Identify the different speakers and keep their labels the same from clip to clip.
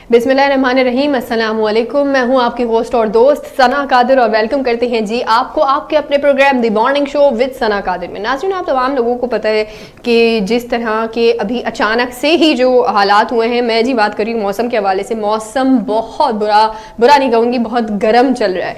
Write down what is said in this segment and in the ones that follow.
Speaker 1: बिस्मिल्लाहिर्रहमानिर्रहीम, अस्सलाम वालेकुम। मैं हूं आपकी होस्ट और दोस्त सना कादिर और वेलकम करते हैं जी आपको आपके अपने program the morning show with Sana Qadir में। नाज़रीन, आप तमाम लोगों को पता है कि जिस तरह के अभी अचानक से ही जो हालात हुए हैं, मैं जी बात कर रही हूँ मौसम के हवाले से। मौसम बहुत बुरा नहीं कहूँगी, बहुत गर्म चल रहा है।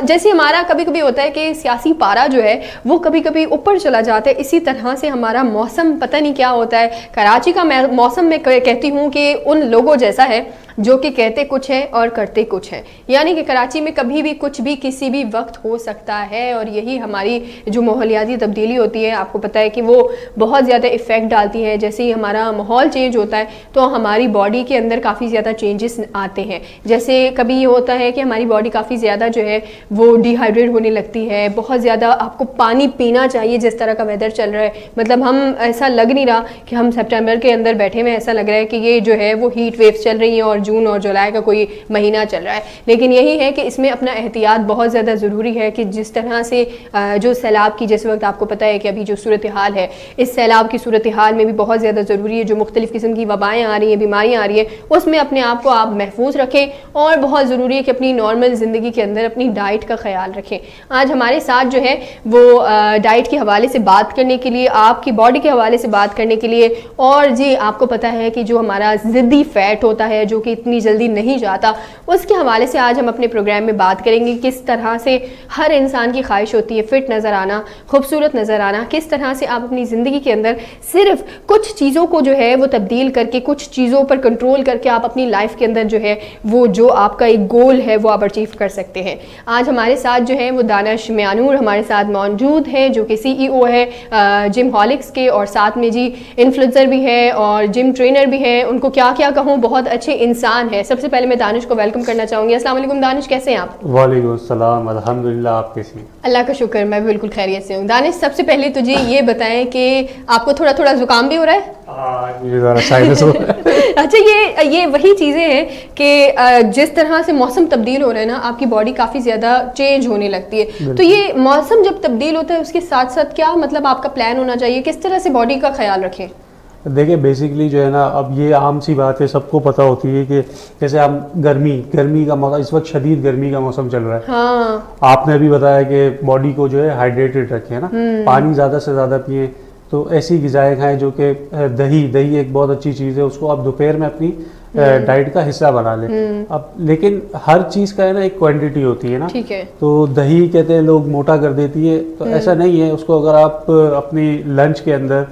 Speaker 1: जैसे हमारा कभी कभी होता है कि सियासी पारा जो है वो कभी कभी ऊपर चला जाता है, इसी तरह से हमारा मौसम पता नहीं क्या होता है। कराची का मौसम मैं कहती हूँ कि उन लोगों जैसा है जो कि कहते कुछ है और करते कुछ है। यानी कि कराची में कभी भी कुछ भी किसी भी वक्त हो सकता है, और यही हमारी जो माहौलियाती तब्दीली होती है, आपको पता है कि वो बहुत ज़्यादा इफ़ेक्ट डालती है। जैसे ही हमारा माहौल चेंज होता है तो हमारी बॉडी के अंदर काफ़ी ज़्यादा चेंजेस आते हैं। जैसे कभी ये होता है कि हमारी बॉडी काफ़ी ज़्यादा जो है वो डिहाइड्रेट होने लगती है। बहुत ज़्यादा आपको पानी पीना चाहिए जिस तरह का वेदर चल रहा है। मतलब हम ऐसा लग नहीं रहा कि हम सितंबर के अंदर बैठे हुए, ऐसा लग रहा है कि ये जो है वो हीट वेव्स चल रही हैं और जून और जुलाई का कोई महीना चल रहा है। लेकिन यही है कि इसमें अपना एहतियात बहुत ज़्यादा ज़रूरी है कि जिस तरह से जो सैलाब की जिस वक्त आपको पता है कि अभी जो सूरत हाल है, इस सैलाब की सूरत हाल में भी बहुत ज़्यादा ज़रूरी है। जो मुख्तलिफ़ किस्म की वबाएँ आ रही हैं, बीमारियाँ आ रही हैं, उसमें अपने आप को आप महफूज रखें। और बहुत ज़रूरी है कि अपनी नॉर्मल ज़िंदगी के अंदर अपनी डाइट का ख्याल रखें। आज हमारे साथ जो है वो डाइट के हवाले से बात करने के लिए, आपकी बॉडी के हवाले से बात करने के लिए, और जी आपको पता है कि जो हमारा ज़िद्दी फ़ैट होता है जो कि इतनी जल्दी नहीं जाता, उसके हवाले से आज हम अपने प्रोग्राम में बात करेंगे। किस तरह से हर इंसान की ख्वाहिश होती है फिट नज़र आना, खूबसूरत नज़र आना। किस तरह से आप अपनी ज़िंदगी के अंदर सिर्फ कुछ चीज़ों को जो है वो तब्दील करके, कुछ चीज़ों पर कंट्रोल करके आप अपनी लाइफ के अंदर जो है वो जो आपका एक गोल है वो आप अचीव कर सकते हैं। आज हमारे साथ जो है वो दानिश मियानूर हमारे साथ मौजूद है, जो कि CEO है जिम हॉलिक्स के, और साथ में जी इन्फ्लुएंसर भी है और जिम ट्रेनर भी है। उनको क्या क्या कहूँ, बहुत अच्छे इंसान है। सबसे पहले मैं दानिश को वेलकम करना चाहूँगी। अस्सलाम वालेकुम दानिश, कैसे हैं आप?
Speaker 2: वालेकुम सलाम, अल्हम्दुलिल्लाह। आप कैसी हैं?
Speaker 1: अल्लाह का शुक्र, मैं बिल्कुल खैरियत से हूँ। दानिश, सबसे पहले तो जी ये बताएं कि आपको थोड़ा थोड़ा जुकाम भी हो रहा है? अच्छा, ये वही चीज़ें हैं कि जिस तरह से मौसम तब्दील हो रहा है ना, आपकी बॉडी काफ़ी ज़्यादा चेंज होने लगती है। तो ये मौसम जब तब्दील होता है उसके साथ साथ क्या मतलब आपका प्लान होना चाहिए, किस तरह से बॉडी का ख्याल रखें?
Speaker 2: देखिए, बेसिकली जो है ना, अब ये आम सी बात है, सबको पता होती है कि जैसे हम गर्मी का मौसम, इस वक्त शदीद गर्मी का मौसम चल रहा है।
Speaker 1: हाँ।
Speaker 2: आपने भी बताया कि बॉडी को जो है हाइड्रेटेड रखें ना, पानी ज़्यादा से ज़्यादा पिए। तो ऐसी ग़िज़ाएँ खाएँ जो कि दही एक बहुत अच्छी चीज़ है, उसको आप दोपहर में अपनी डाइट का हिस्सा बना लें। अब लेकिन हर चीज़ का है ना एक क्वांटिटी होती है ना।
Speaker 1: ठीक है।
Speaker 2: तो दही कहते हैं लोग मोटा कर देती है, तो ऐसा नहीं है। उसको अगर आप अपनी लंच के अंदर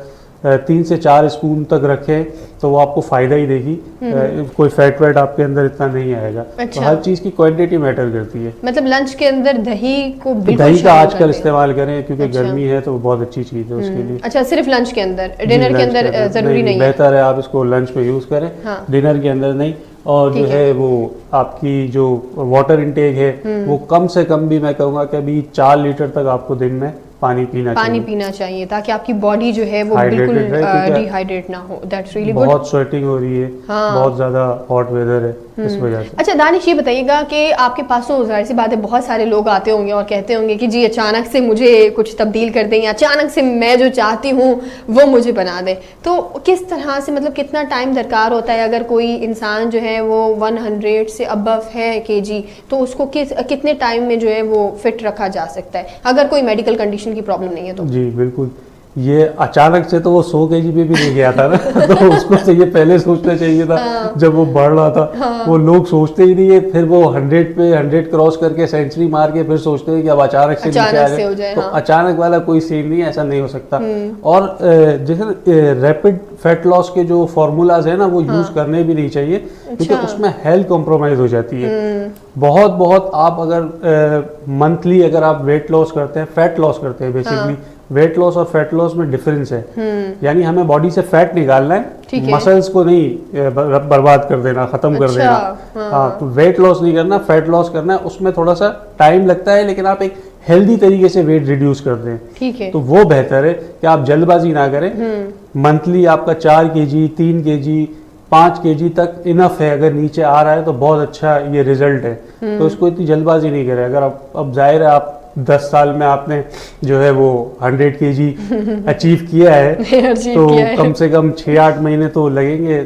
Speaker 2: 3 से 4 स्पून तक रखें तो वो आपको फ़ायदा ही देगी। कोई फैट वेट आपके अंदर इतना नहीं आएगा।
Speaker 1: अच्छा।
Speaker 2: तो हर चीज़ की क्वांटिटी मैटर करती है।
Speaker 1: मतलब लंच के अंदर दही को बिल्कुल
Speaker 2: दही का आजकल इस्तेमाल करें, क्योंकि
Speaker 1: अच्छा।
Speaker 2: गर्मी है तो बहुत अच्छी चीज़ है उसके लिए।
Speaker 1: अच्छा, सिर्फ लंच के अंदर, डिनर के अंदर ज़रूरी नहीं है?
Speaker 2: बेहतर है आप इसको लंच में यूज़ करें।
Speaker 1: हाँ।
Speaker 2: डिनर के अंदर नहीं। और जो है वो आपकी जो वाटर इनटेक है वो कम से कम भी मैं कहूँगा कि अभी 4 लीटर तक आपको दिन में पानी पीना चाहिए ताकि आपकी बॉडी जो है वो बिल्कुल डिहाइड्रेट ना हो। That's really good. बहुत स्वेटिंग हो रही है। हाँ। बहुत ज़्यादा हॉट वेदर है इस वजह से।
Speaker 1: अच्छा दानिश, ये बताइएगा कि आपके पास तो जाहिर सी बात है बहुत सारे लोग आते होंगे और कहते होंगे कि जी अचानक से मुझे कुछ तब्दील कर दें, या अचानक से मैं जो चाहती हूँ वो मुझे बना दें। तो किस तरह से, मतलब कितना टाइम दरकार होता है अगर कोई इंसान जो है वो 100 से अबव है kg, तो उसको कितने टाइम में जो है वो फिट रखा जा सकता है अगर कोई मेडिकल कंडीशन की प्रॉब्लम नहीं है तो?
Speaker 2: जी बिल्कुल। ये अचानक से तो वो 100 kg पे भी नहीं गया था ना तो उसको तो ये पहले सोचना चाहिए था। हाँ। जब वो बढ़ रहा था। हाँ। वो लोग सोचते ही नहीं है, फिर वो 100 क्रॉस करके सेंचुरी मार के फिर सोचते हैं कि अब अचानक से नीचे आ जाए। तो अचानक वाला कोई सीन नहीं है, ऐसा नहीं हो सकता। और जैसे रैपिड फैट लॉस के जो फॉर्मूलाज है ना वो यूज करने भी नहीं चाहिए, क्योंकि उसमें हेल्थ कॉम्प्रोमाइज हो जाती है। बहुत आप अगर मंथली अगर आप वेट लॉस करते हैं, फैट लॉस करते हैं, बेसिकली वेट लॉस और फैट लॉस में डिफरेंस है। यानी हमें बॉडी से फैट निकालना है, मसल्स को नहीं बर्बाद कर देना, खत्म कर देना। हाँ, तो वेट लॉस नहीं करना, फैट लॉस करना है। उसमें थोड़ा सा टाइम लगता है, लेकिन आप एक हेल्दी तरीके से वेट रिड्यूस कर दें।
Speaker 1: ठीक है।
Speaker 2: तो वो बेहतर है कि आप जल्दबाजी ना करें। मंथली आपका 4 kg 3 kg 5 kg तक इनफ है, अगर नीचे आ रहा है तो बहुत अच्छा ये रिजल्ट है। तो इसको इतनी जल्दबाजी नहीं करे। अगर आप अब जाहिर है आप 10 साल में आपने जो है वो 100 kg अचीव किया है तो कम से कम 6-8 महीने तो लगेंगे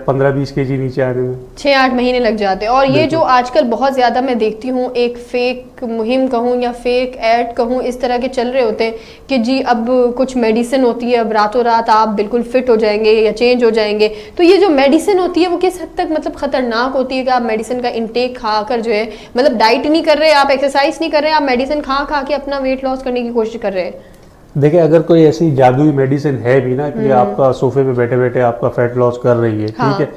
Speaker 2: 15-20 kg नीचे आने में।
Speaker 1: 6-8 महीने लग जाते हैं। और ये जो आजकल बहुत ज़्यादा मैं देखती हूँ, एक फेक मुहिम कहूँ या फेक ऐड कहूँ, इस तरह के चल रहे होते हैं कि जी अब कुछ मेडिसिन होती है, अब रातों रात आप बिल्कुल फिट हो जाएंगे या चेंज हो जाएंगे। तो ये जो मेडिसिन होती है वो किस हद तक मतलब खतरनाक होती है कि आप मेडिसिन का इंटेक खाकर जो है, मतलब डाइट नहीं कर रहे, आप एक्सरसाइज नहीं कर रहे, आप मेडिसिन खा के अपना वेट लॉस करने की कोशिश कर रहे हैं।
Speaker 2: देखिए, अगर कोई ऐसी जादुई मेडिसिन है भी ना कि आपका सोफे पे बैठे बैठे आपका फैट लॉस कर रही है, ठीक है,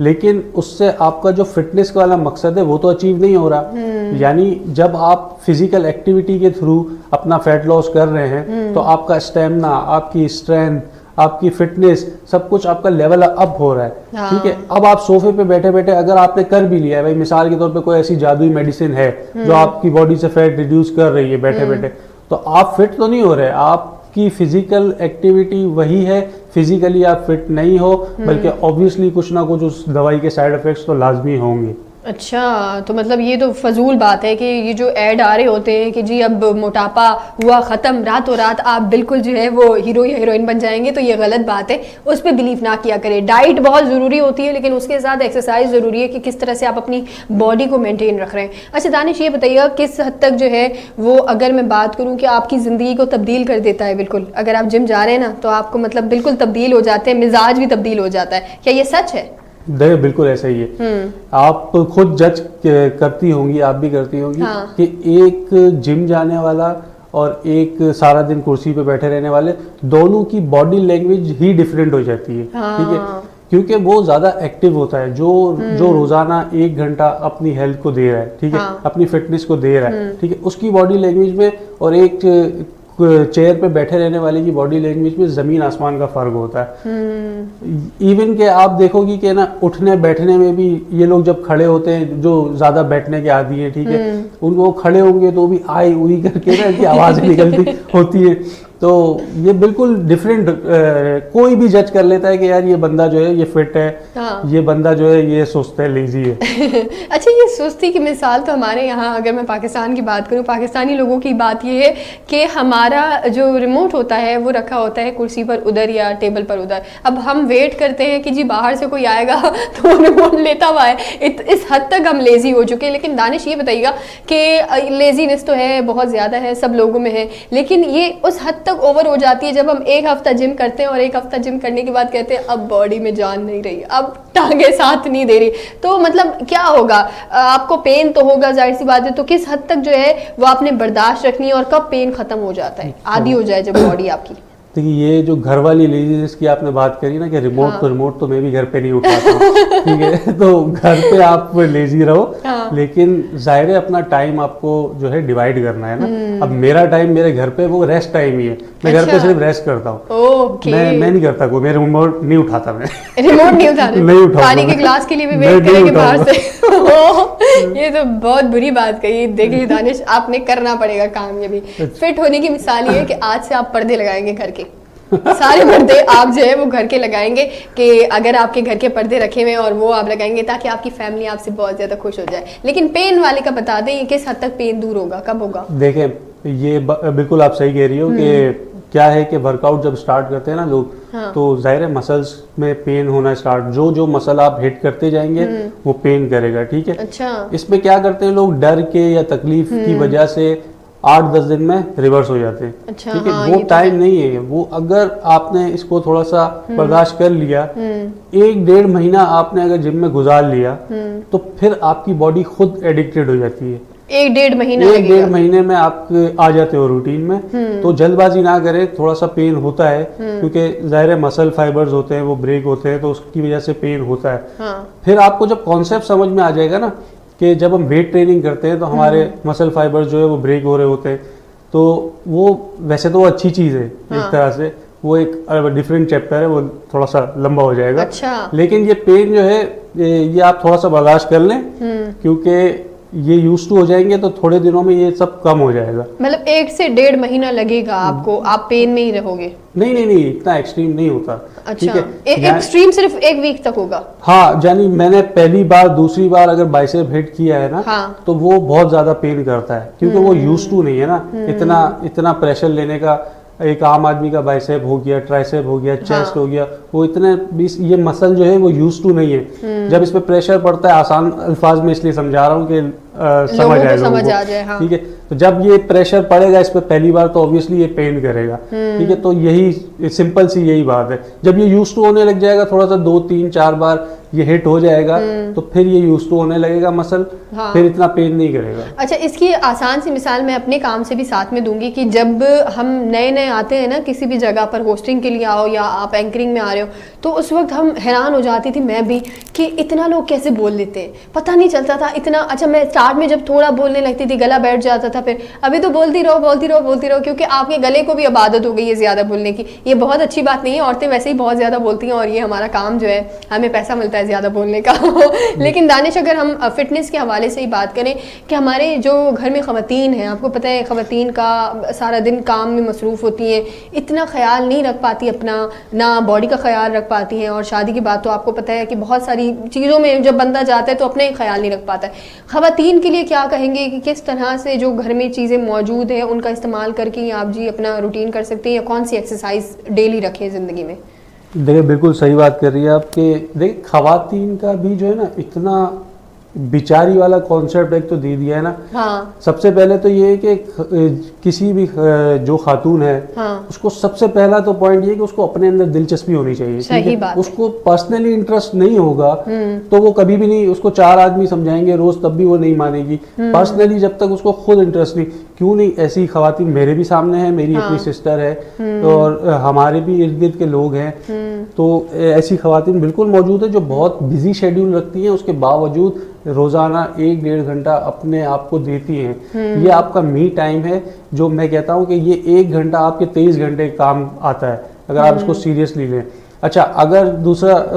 Speaker 2: लेकिन उससे आपका जो फिटनेस वाला मकसद है वो तो अचीव नहीं हो रहा। यानी जब आप फिजिकल एक्टिविटी के थ्रू अपना फैट लॉस कर रहे हैं तो आपका स्टेमिना, आपकी स्ट्रेंथ, आपकी फिटनेस, सब कुछ आपका लेवल अप हो रहा है। ठीक है, अब आप सोफे पे बैठे बैठे अगर आपने कर भी लिया है, भाई मिसाल के तौर पे कोई ऐसी जादुई मेडिसिन है जो आपकी बॉडी से फैट रिड्यूस कर रही है बैठे बैठे, तो आप फिट तो नहीं हो रहे, आपकी फिजिकल एक्टिविटी वही है, फिजिकली आप फिट नहीं हो, बल्कि ऑब्वियसली कुछ ना कुछ उस दवाई के साइड इफेक्ट्स तो लाजमी होंगे।
Speaker 1: अच्छा, तो मतलब ये तो फजूल बात है कि ये जो ऐड आ रहे होते हैं कि जी अब मोटापा हुआ ख़त्म, रातों रात आप बिल्कुल जो है वो हीरो या हीरोइन बन जाएंगे, तो ये गलत बात है, उस पर बिलीव ना किया करें। डाइट बहुत ज़रूरी होती है, लेकिन उसके साथ एक्सरसाइज ज़रूरी है कि किस तरह से आप अपनी बॉडी को मेंटेन रख रहे हैं। अच्छा दानिश, ये बताइएगा किस हद तक जो है वो, अगर मैं बात करूँ कि आपकी ज़िंदगी को तब्दील कर देता है, बिल्कुल अगर आप जिम जा रहे हैं ना तो आपको मतलब बिल्कुल तब्दील हो जाते हैं, मिजाज भी तब्दील हो जाता है, क्या ये सच है?
Speaker 2: देखिए, बिल्कुल ऐसा ही है। आप खुद जज करती होंगी, आप भी करती होंगी कि एक जिम जाने वाला और एक सारा दिन कुर्सी पे बैठे रहने वाले, दोनों की बॉडी लैंग्वेज ही डिफरेंट हो जाती है। ठीक है, क्योंकि वो ज्यादा एक्टिव होता है, जो रोजाना 1 घंटा अपनी हेल्थ को दे रहा है, ठीक है, अपनी फिटनेस को दे रहा है, ठीक है, उसकी बॉडी लैंग्वेज में और एक चेयर पे बैठे रहने वाले की बॉडी लैंग्वेज में जमीन आसमान का फर्क होता है। इवन के आप देखोगी कि ना उठने बैठने में भी ये लोग जब खड़े होते हैं, जो ज्यादा बैठने के आदी है, ठीक है, उनको खड़े होंगे तो भी आई उई करके ना की आवाज निकलती होती है। तो ये बिल्कुल डिफरेंट, कोई भी जज कर लेता है कि यार ये बंदा जो है ये फिट है, ये बंदा जो है ये सुस्त है, लेजी है।
Speaker 1: अच्छा, ये सुस्ती की मिसाल तो हमारे यहाँ, अगर मैं पाकिस्तान की बात करूँ, पाकिस्तानी लोगों की बात ये है कि हमारा जो रिमोट होता है वो रखा होता है कुर्सी पर उधर या टेबल पर उधर। अब हम वेट करते हैं कि जी बाहर से कोई आएगा तो वो रिमोट लेता हुआ है। इस हद तक हम लेजी हो चुके हैं। लेकिन दानिश, ये बताइएगा कि लेजीनेस तो है, बहुत ज़्यादा है, सब लोगों में है, लेकिन ये उस हद तक ओवर हो जाती है जब हम 1 हफ्ता जिम करते हैं और 1 हफ्ता जिम करने के बाद कहते हैं अब बॉडी में जान नहीं रही, अब टांगे साथ नहीं दे रही, तो मतलब क्या होगा? आपको पेन तो होगा, जाहिर सी बात है, तो किस हद तक जो है वो आपने बर्दाश्त रखनी है और कब पेन खत्म हो जाता है, आदी हो जाए जब बॉडी आपकी?
Speaker 2: देखिए, ये जो घर वाली लेजीनेस की आपने बात करी ना कि रिमोट तो मैं भी घर पे नहीं उठाता हूँ, ठीक है, तो घर पे आप लेजी रहो, लेकिन जाहिर है अपना टाइम आपको जो है डिवाइड करना है ना। अब मेरा टाइम मेरे घर पे वो रेस्ट टाइम ही है, मैं घर पे सिर्फ रेस्ट करता हूँ। मैं नहीं करता कोई, मैं रिमोट नहीं उठाता, मैं रिमोट नहीं उठाता, नहीं उठाता, पानी के ग्लास के लिए भी वेट करेंगे बाहर से।
Speaker 1: ये तो बहुत बुरी बात कही। देखिए दानिश, आपने करना पड़ेगा काम। ये भी फिट होने की मिसाल ये है कि आज से आप पर्दे लगाएंगे घर के, सारे पर्दे आप जो है वो घर के लगाएंगे, कि अगर आपके घर के पर्दे रखे हुए हैं और वो आप लगाएंगे ताकि आपकी फैमिली आपसे बहुत ज्यादा खुश हो जाए। लेकिन पेन वाले का बता दें, किस हद तक पेन दूर होगा, कब होगा?
Speaker 2: देखें, ये बिल्कुल आप सही कह रही हो कि क्या है कि वर्कआउट जब स्टार्ट करते हैं ना लोग, तो जाहिर है मसल्स में पेन होना स्टार्ट, जो मसल आप हिट करते जाएंगे वो पेन करेगा, ठीक है।
Speaker 1: अच्छा,
Speaker 2: इसमें क्या करते हैं लोग, डर के या तकलीफ की वजह से 8-10 दिन में रिवर्स हो जाते हैं। अच्छा, ठीक है, वो टाइम नहीं है वो। अगर आपने इसको थोड़ा सा बर्दाश्त कर लिया, 1-1.5 महीना आपने अगर जिम में गुजार लिया, तो फिर आपकी बॉडी खुद एडिक्टेड हो जाती है।
Speaker 1: 1-1.5
Speaker 2: महीने में आप आ जाते हो रूटीन में। तो जल्दबाजी ना करें, थोड़ा सा पेन होता है क्योंकि जाहिर है मसल फाइबर्स होते हैं वो ब्रेक होते हैं, तो उसकी वजह से पेन होता है। फिर आपको जब कॉन्सेप्ट समझ में आ जाएगा ना कि जब हम वेट ट्रेनिंग करते हैं तो हमारे मसल फाइबर्स जो है वो ब्रेक हो रहे होते हैं, तो वो वैसे तो वो अच्छी चीज़ है एक तरह से, वो एक डिफरेंट चैप्टर है, वो थोड़ा सा लंबा हो जाएगा।
Speaker 1: अच्छा।
Speaker 2: लेकिन ये पेन जो है ये आप थोड़ा सा बर्दाश्त कर लें, क्योंकि ये यूज टू हो जाएंगे तो थोड़े दिनों में ये सब कम हो जाएगा।
Speaker 1: मतलब 1 से 1.5 महीना लगेगा आपको, आप पेन में ही रहोगे?
Speaker 2: नहीं, इतना एक्सट्रीम नहीं होता। ठीक
Speaker 1: अच्छा,
Speaker 2: है,
Speaker 1: एक्सट्रीम सिर्फ 1 वीक तक होगा?
Speaker 2: हाँ, यानी मैंने पहली बार दूसरी बार अगर बाइसेप हिट किया है ना,
Speaker 1: हाँ।
Speaker 2: तो वो बहुत ज्यादा पेन करता है, क्योंकि वो यूज टू नहीं है ना इतना प्रेशर लेने का। एक आम आदमी का बाइसेप हो गया, ट्राइसेप हो गया, चेस्ट हो गया, वो इतने ये मसल जो है वो यूज टू नहीं है। जब इस पे प्रेशर पड़ता है, आसान अल्फाज में इसलिए समझा रहा हूँ कि समझ आए लोगों को।
Speaker 1: आ जाए, हाँ।
Speaker 2: ठीक है, तो जब ये प्रेशर पड़ेगा इस पे पहली बार तो ऑब्वियसली ये पेन करेगा। ठीक है, तो यही सिंपल सी यही बात है। जब ये यूज टू होने लग जाएगा, थोड़ा सा 2, 3, 4 बार ये हिट हो जाएगा, तो फिर ये यूज टू होने लगेगा मसल,
Speaker 1: हाँ।
Speaker 2: फिर इतना पेन नहीं करेगा।
Speaker 1: अच्छा, इसकी आसान सी मिसाल मैं अपने काम से भी साथ में दूंगी कि जब हम नए आते हैं ना किसी भी जगह पर, होस्टिंग के लिए आओ या आप एंकरिंग में आ रहे हो, तो उस वक्त हम हैरान हो जाती थी, मैं भी, कि इतना लोग कैसे बोल लेते हैं, पता नहीं चलता था इतना। अच्छा, मैं स्टार्ट में जब थोड़ा बोलने लगती थी गला बैठ जाता था, फिर अभी तो बोलती रहो, क्योंकि आपके गले को भी अब आदत हो गई है ज़्यादा बोलने की। ये बहुत अच्छी बात नहीं है, औरतें वैसे ही बहुत ज़्यादा बोलती हैं और ये हमारा काम जो है, हमें पैसा मिलता है ज़्यादा बोलने का। लेकिन दानिश, अगर हम फिटनेस के हवाले से ही बात करें कि हमारे जो घर में ख़वातीन हैं, आपको पता है ख़वातीन का सारा दिन काम में मसरूफ़ होती हैं, इतना ख्याल नहीं रख पाती अपना, ना बॉडी का ख्याल रख पाती हैं, और शादी की बात तो आपको पता है कि बहुत सारी चीज़ों में जब बंदा जाता है तो अपने ख्याल नहीं रख पाता है। ख़वातीन के लिए क्या कहेंगे कि किस तरह से जो घर में चीज़ें मौजूद हैं उनका इस्तेमाल करके आप जी अपना रूटीन कर सकते हैं, या कौन सी एक्सरसाइज डेली रखें ज़िंदगी में?
Speaker 2: देखिए, बिल्कुल सही बात कर रही है आपके। देखिए, खवातीन का भी जो है ना, इतना बिचारी वाला कॉन्सेप्ट एक तो दे दिया है ना।
Speaker 1: हाँ।
Speaker 2: सबसे पहले तो ये है कि किसी भी जो खातून है,
Speaker 1: हाँ।
Speaker 2: उसको सबसे पहला तो पॉइंट ये है कि उसको अपने अंदर दिलचस्पी होनी चाहिए।
Speaker 1: सही बात है।
Speaker 2: उसको पर्सनली इंटरेस्ट नहीं होगा तो वो कभी भी नहीं, उसको 4 आदमी समझाएंगे रोज तब भी वो नहीं मानेगी। पर्सनली जब तक उसको खुद इंटरेस्ट नहीं, क्यों नहीं, ऐसी खवातीन मेरे भी सामने है, मेरी अपनी सिस्टर है और हमारे भी इर्द गिर्द के लोग हैं, तो ऐसी खवातीन बिल्कुल मौजूद है जो बहुत बिजी शेड्यूल रखती हैं, उसके बावजूद रोजाना 1-1.5 घंटा अपने आप को देती हैं। ये आपका मी टाइम है, जो मैं कहता हूँ कि ये 1 घंटा आपके 23 घंटे काम आता है अगर आप इसको सीरियसली लें। अच्छा, अगर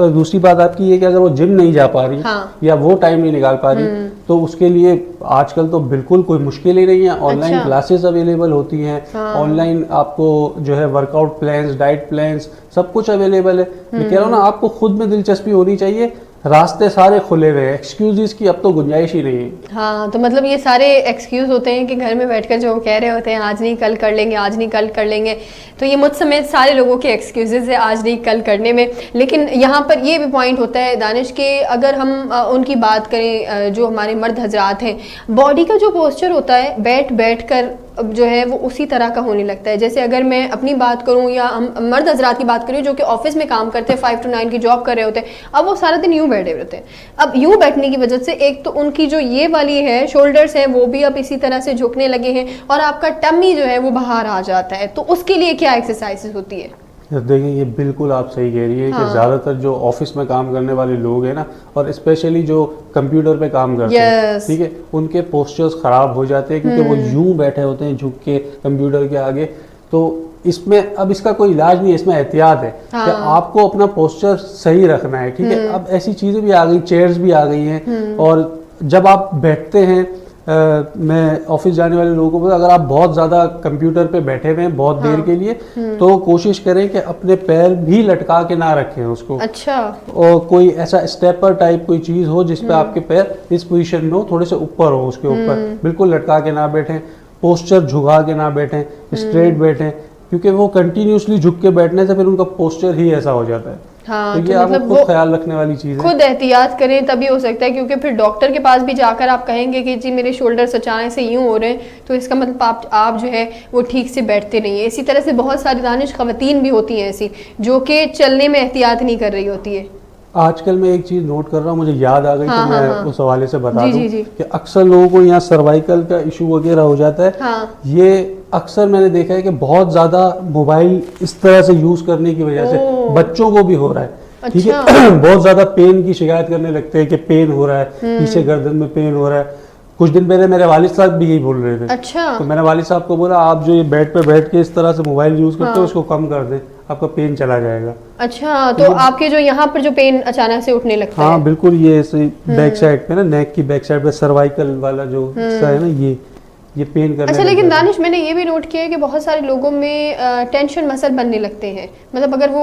Speaker 2: दूसरी बात आपकी ये कि अगर वो जिम नहीं जा पा रही, हाँ। या वो टाइम नहीं निकाल पा रही, तो उसके लिए आजकल तो बिल्कुल कोई मुश्किल ही नहीं है। ऑनलाइन क्लासेस अवेलेबल होती हैं, ऑनलाइन आपको जो है वर्कआउट प्लान्स, डाइट प्लान्स, सब कुछ अवेलेबल है। मैं कह रहा हूँ ना, आपको खुद में दिलचस्पी होनी चाहिए। रास्ते सारे खुले हुए हैं, एक्सक्यूजेस की अब तो गुंजाइश ही नहीं है। हाँ,
Speaker 1: तो मतलब ये सारे एक्सक्यूज होते हैं कि घर में बैठकर जो कह रहे होते हैं आज नहीं कल कर लेंगे, आज नहीं कल कर लेंगे, तो ये मुझ समेत सारे लोगों के एक्सक्यूजेस है आज नहीं कल करने में। लेकिन यहाँ पर ये भी पॉइंट होता है दानिश के, अगर हम उनकी बात करें जो हमारे मर्द हजरात हैं, बॉडी का जो पोस्चर होता है बैठ कर जो है वो उसी तरह का होने लगता है। जैसे अगर मैं अपनी बात करूं या हम मर्द हजरात की बात करूं जो कि ऑफिस में काम करते हैं, 5 to 9 की जॉब कर रहे होते हैं, अब वो सारा दिन यूं बैठे रहते हैं। अब यूं बैठने की वजह से एक तो उनकी जो ये वाली है शोल्डर्स है वो भी अब इसी तरह से झुकने लगे हैं, और आपका टमी जो है वो बाहर आ जाता है। तो उसके लिए क्या एक्सरसाइजेस होती है?
Speaker 2: देखिए, ये बिल्कुल आप सही कह रही है कि ज़्यादातर जो ऑफिस में काम करने वाले लोग हैं ना, और स्पेशली जो कंप्यूटर पे काम करते हैं, ठीक है, उनके पोस्चर्स खराब हो जाते हैं क्योंकि वो यूं बैठे होते हैं झुक के कंप्यूटर के आगे। तो इसमें अब इसका कोई इलाज नहीं है, इसमें एहतियात है कि आपको अपना पोस्चर सही रखना है। ठीक है, अब ऐसी चीज़ें भी आ गई, चेयर्स भी आ गई हैं, और जब आप बैठते हैं, मैं ऑफिस जाने वाले लोगों को, अगर आप बहुत ज़्यादा कंप्यूटर पे बैठे हुए हैं बहुत देर के लिए, तो कोशिश करें कि अपने पैर भी लटका के ना रखें उसको। अच्छा। और कोई ऐसा स्टेपर टाइप कोई चीज़ हो जिसपे आपके पैर इस पोजीशन में हो, थोड़े से ऊपर हो, उसके ऊपर बिल्कुल लटका के ना बैठें, पोस्चर झुका के ना बैठें, स्ट्रेट बैठें, क्योंकि वो कंटिन्यूसली झुक के बैठने से फिर उनका पोस्चर ही ऐसा हो जाता है। हाँ, तो ये मतलब वो ख्याल रखने वाली चीज है, खुद एहतियात करें तभी हो सकता है, क्योंकि फिर डॉक्टर के पास भी जाकर आप कहेंगे कि जी मेरे शोल्डर्स अचानक से यूं हो रहे हैं, तो इसका मतलब आप जो है वो ठीक से बैठते नहीं है। इसी तरह से बहुत सारी दानिश खवातीन भी होती हैं ऐसी जो कि चलने में एहतियात नहीं कर रही होती है। आजकल मैं एक चीज नोट कर रहा हूँ, मुझे याद आ गई, तो मैं उस हवाले से बता दूं कि अक्सर लोगों को यहाँ सर्वाइकल का इशू वगैरह हो जाता है। ये अक्सर मैंने देखा है कि बहुत ज्यादा मोबाइल इस तरह से यूज करने की वजह से बच्चों को भी हो रहा है। ठीक है, बहुत ज्यादा पेन की शिकायत करने लगते हैं कि पेन हो रहा है, पीछे गर्दन में पेन हो रहा है। कुछ दिन पहले मेरे वालिद साहब भी यही बोल रहे थे।
Speaker 1: अच्छा।
Speaker 2: तो मैंने वालिद साहब को बोला आप जो ये बेड पे बैठ के इस तरह से मोबाइल यूज करते हो उसको कम कर दें, आपका पेन चला जाएगा।
Speaker 1: अच्छा, तो आपके जो यहाँ पर जो पेन अचानक से उठने लगता है।
Speaker 2: हाँ बिल्कुल, ये ऐसे बैक साइड पे ना, नेक की बैक साइड पे सर्वाइकल वाला जो हिस्सा है ना, ये पेन करने।
Speaker 1: अच्छा, लेकिन दानिश मैंने ये भी नोट किया है कि बहुत सारे लोगों में टेंशन मसल बनने लगते हैं। मतलब अगर वो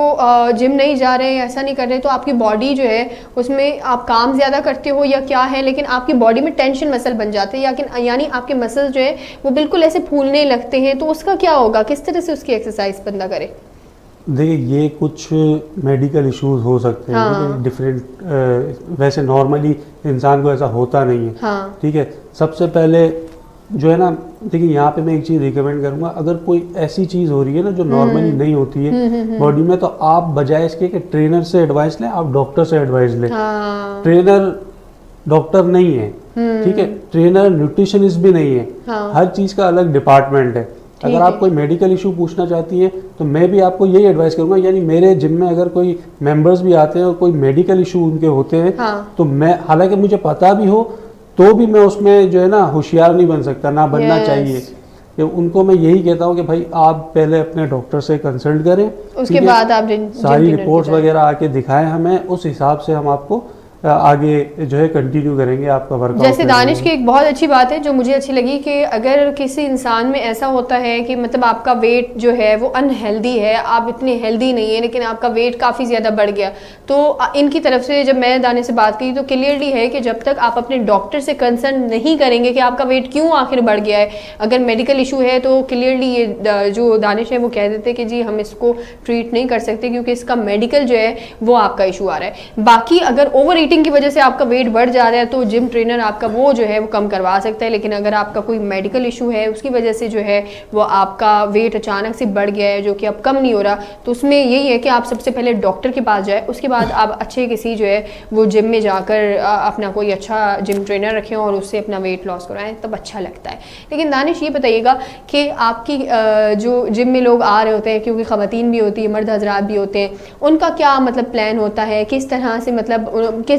Speaker 1: जिम नहीं जा रहे हैं, ऐसा नहीं कर रहे, तो आपकी बॉडी जो है उसमें आप काम ज़्यादा करते हो या क्या है, लेकिन आपकी बॉडी में टेंशन मसल बन जाते हैं, यानी आपके मसल जो है वो बिल्कुल ऐसे फूलने लगते हैं। तो उसका क्या होगा, किस तरह से उसकी एक्सरसाइज बंदा करे?
Speaker 2: देखिए, ये कुछ मेडिकल इश्यूज हो सकते हैं।
Speaker 1: हाँ।
Speaker 2: डिफरेंट, वैसे नॉर्मली इंसान को ऐसा होता नहीं है।
Speaker 1: हाँ।
Speaker 2: ठीक है, सबसे पहले जो है ना, देखिए यहाँ पे मैं एक चीज़ रिकमेंड करूँगा, अगर कोई ऐसी चीज़ हो रही है ना जो नॉर्मली नहीं होती है बॉडी में, तो आप बजाय इसके कि ट्रेनर से एडवाइस लें, आप डॉक्टर से एडवाइस लें।
Speaker 1: हाँ।
Speaker 2: ट्रेनर डॉक्टर नहीं है, ठीक है, ट्रेनर न्यूट्रिशनिस्ट भी नहीं है।
Speaker 1: हाँ।
Speaker 2: हर चीज़ का अलग डिपार्टमेंट है। अगर आप कोई मेडिकल इशू पूछना चाहती हैं तो मैं भी आपको यही एडवाइस करूंगा, यानी मेरे जिम में अगर कोई मेंबर्स भी आते हैं और कोई मेडिकल इशू उनके होते हैं,
Speaker 1: हाँ।
Speaker 2: तो मैं, हालांकि मुझे पता भी हो तो भी मैं उसमें जो है ना होशियार नहीं बन सकता, ना बनना चाहिए। कि उनको मैं यही कहता हूँ कि भाई आप पहले अपने डॉक्टर से कंसल्ट करें,
Speaker 1: उसके बाद आप
Speaker 2: सारी रिपोर्ट्स वगैरह आके दिखाएं हमें, उस हिसाब से हम आपको आगे जो है कंटिन्यू करेंगे आपका वर्कआउट।
Speaker 1: जैसे दानिश की एक बहुत अच्छी बात है जो मुझे अच्छी लगी कि अगर किसी इंसान में ऐसा होता है कि मतलब आपका वेट जो है वो अनहेल्दी है, आप इतने हेल्दी नहीं है लेकिन आपका वेट काफ़ी ज़्यादा बढ़ गया, तो इनकी तरफ से जब मैं दानिश से बात की तो क्लियरली है कि जब तक आप अपने डॉक्टर से कंसर्न नहीं करेंगे कि आपका वेट क्यों आखिर बढ़ गया है, अगर मेडिकल इशू है तो क्लियरली ये जो दानिश है वो कह देते कि जी हम इसको ट्रीट नहीं कर सकते क्योंकि इसका मेडिकल जो है वो आपका इशू आ रहा है। बाकी अगर ओवर ईटिंग की वजह से आपका वेट बढ़ जा रहा है तो जिम ट्रेनर आपका वो जो है वो कम करवा सकता है, लेकिन अगर आपका कोई मेडिकल इशू है उसकी वजह से जो है वो आपका वेट अचानक से बढ़ गया है जो कि अब कम नहीं हो रहा, तो उसमें यही है कि आप सबसे पहले डॉक्टर के पास जाए, उसके बाद आप अच्छे किसी जो है वो जिम में जाकर अपना कोई अच्छा जिम ट्रेनर रखें और उससे अपना वेट लॉस कराएं, तब अच्छा लगता है। लेकिन दानिश ये बताइएगा कि आपकी जो जिम में लोग आ रहे होते हैं, क्योंकि ख़वातीन भी होती है, मर्द हजरात भी होते हैं, उनका क्या मतलब प्लान होता है, किस तरह से मतलब किस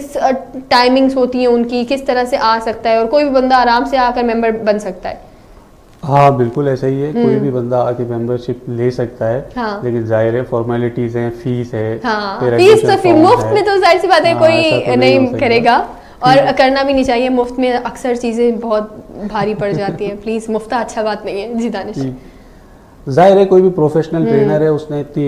Speaker 1: टाइमिंग्स होती हैं उनकी, किस तरह से आ सकता है और कोई भी बंदा आराम से आकर मेंबर बन सकता है?
Speaker 2: हाँ बिल्कुल ऐसा ही है, कोई भी बंदा आके मेंबरशिप ले सकता है।
Speaker 1: हाँ।
Speaker 2: लेकिन जाहिर है फॉर्मेलिटीज हैं, फीस है।
Speaker 1: हाँ,
Speaker 2: फिर
Speaker 1: फीस तो
Speaker 2: admission
Speaker 1: मुफ्त
Speaker 2: form
Speaker 1: में तो जाहिर सी बात है
Speaker 2: हाँ,
Speaker 1: कोई
Speaker 2: ऐसा तो
Speaker 1: नहीं
Speaker 2: हो सकता।
Speaker 1: करेगा और करना भी नहीं चाहिए। मुफ्त में अक्सर चीज़ें बहुत भारी पड़ जाती हैं, प्लीज़ मुफ्त अच्छा बात नहीं है। जी दानिश।
Speaker 2: जाहिर है कोई भी प्रोफेशनल ट्रेनर है, उसने इतनी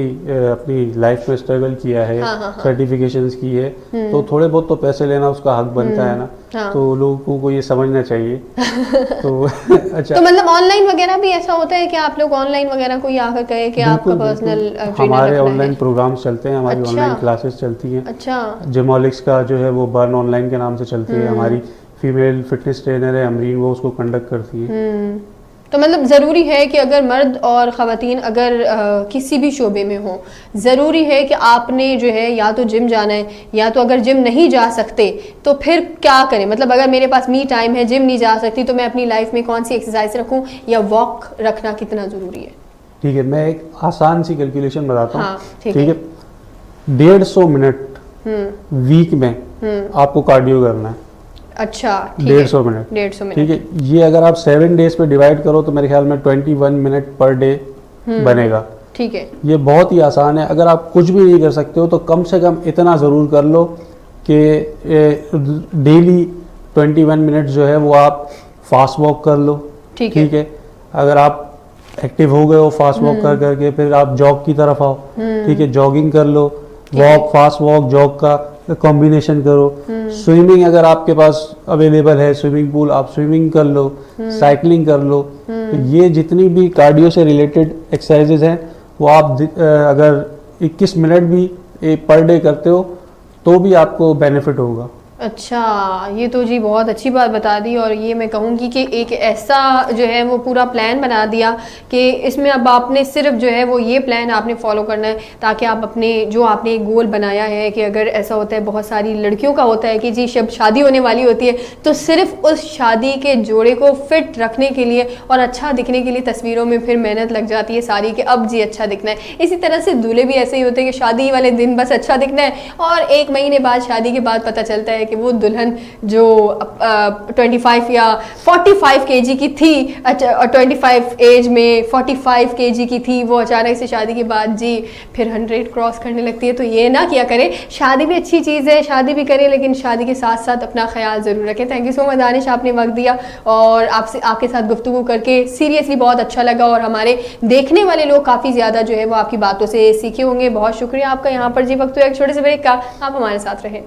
Speaker 2: अपनी लाइफ में स्ट्रगल किया है, सर्टिफिकेशंस की है, तो थोड़े बहुत तो पैसे लेना उसका हक बनता है ना। तो लोगों को ये समझना चाहिए। तो अच्छा,
Speaker 1: तो मतलब ऑनलाइन वगैरह भी ऐसा होता है कि आप लोग ऑनलाइन वगैरह कोई आकर कहे कि आपका पर्सनल ट्रेनर
Speaker 2: हमारे ऑनलाइन प्रोग्राम्स चलते हैं, हमारी ऑनलाइन क्लासेस चलती हैं।
Speaker 1: अच्छा।
Speaker 2: जिमोलिक्स का जो है वो बर्न ऑनलाइन के नाम से चलती है, हमारी फीमेल फिटनेस ट्रेनर है अमरीन, वो उसको कंडक्ट करती है।
Speaker 1: तो मतलब ज़रूरी है कि अगर मर्द और ख़वातीन अगर किसी भी शोबे में हो, ज़रूरी है कि आपने जो है या तो जिम जाना है, या तो अगर जिम नहीं जा सकते तो फिर क्या करें? मतलब अगर मेरे पास मी टाइम है, जिम नहीं जा सकती, तो मैं अपनी लाइफ में कौन सी एक्सरसाइज रखूं या वॉक रखना कितना ज़रूरी है? ठीक
Speaker 2: है, मैं एक आसान सी कैलकुलेशन बताता हूँ।
Speaker 1: हाँ,
Speaker 2: ठीक है, 150 मिनट वीक में आपको कार्डियो करना है।
Speaker 1: अच्छा,
Speaker 2: 150 मिनट।
Speaker 1: 150 मिनट,
Speaker 2: ठीक है। ये अगर आप 7 डेज पे डिवाइड करो तो मेरे ख्याल में 21 मिनट पर डे बनेगा।
Speaker 1: ठीक है।
Speaker 2: ये बहुत ही आसान है। अगर आप कुछ भी नहीं कर सकते हो तो कम से कम इतना ज़रूर कर लो कि डेली 21 मिनट जो है वो आप फास्ट वॉक कर लो। ठीक है। अगर आप एक्टिव हो गए हो फास्ट वॉक कर करके, फिर आप जॉग की तरफ आओ। ठीक है, जॉगिंग कर लो, वॉक, फास्ट वॉक, जॉग का कॉम्बिनेशन करो। स्विमिंग अगर आपके पास अवेलेबल है, स्विमिंग पूल, आप स्विमिंग कर लो, साइकिलिंग कर लो। तो ये जितनी भी कार्डियो से रिलेटेड एक्सरसाइजेज हैं वो आप अगर 21 मिनट भी पर डे करते हो तो भी आपको बेनिफिट होगा।
Speaker 1: अच्छा, ये तो जी बहुत अच्छी बात बता दी, और ये मैं कहूँगी कि एक ऐसा जो है वो पूरा प्लान बना दिया कि इसमें अब आपने सिर्फ जो है वो ये प्लान आपने फॉलो करना है, ताकि आप अपने जो आपने एक गोल बनाया है कि अगर ऐसा होता है, बहुत सारी लड़कियों का होता है कि जी जब शादी होने वाली होती है तो सिर्फ उस शादी के जोड़े को फिट रखने के लिए और अच्छा दिखने के लिए तस्वीरों में फिर मेहनत लग जाती है सारी कि अब जी अच्छा दिखना है। इसी तरह से दूल्हे भी ऐसे ही होते हैं कि शादी वाले दिन बस अच्छा दिखना है और 1 महीने बाद शादी के बाद पता चलता है कि वो दुल्हन जो 25 या 45 केजी की थी, 25 एज में 45 केजी की थी, वो अचानक से शादी के बाद जी फिर 100 क्रॉस करने लगती है। तो ये ना किया करें, शादी भी अच्छी चीज़ है, शादी भी करें, लेकिन शादी के साथ साथ अपना ख्याल ज़रूर रखें। Thank you so much Danish, आपने वक्त दिया और आपके साथ गुफ्तगू करके सीरियसली बहुत अच्छा लगा, और हमारे देखने वाले लोग काफ़ी ज़्यादा जो है वो आपकी बातों से सीखे होंगे। बहुत शुक्रिया आपका यहाँ पर जी। वक्त हुआ एक छोटे से ब्रेक का, आप हमारे साथ रहें।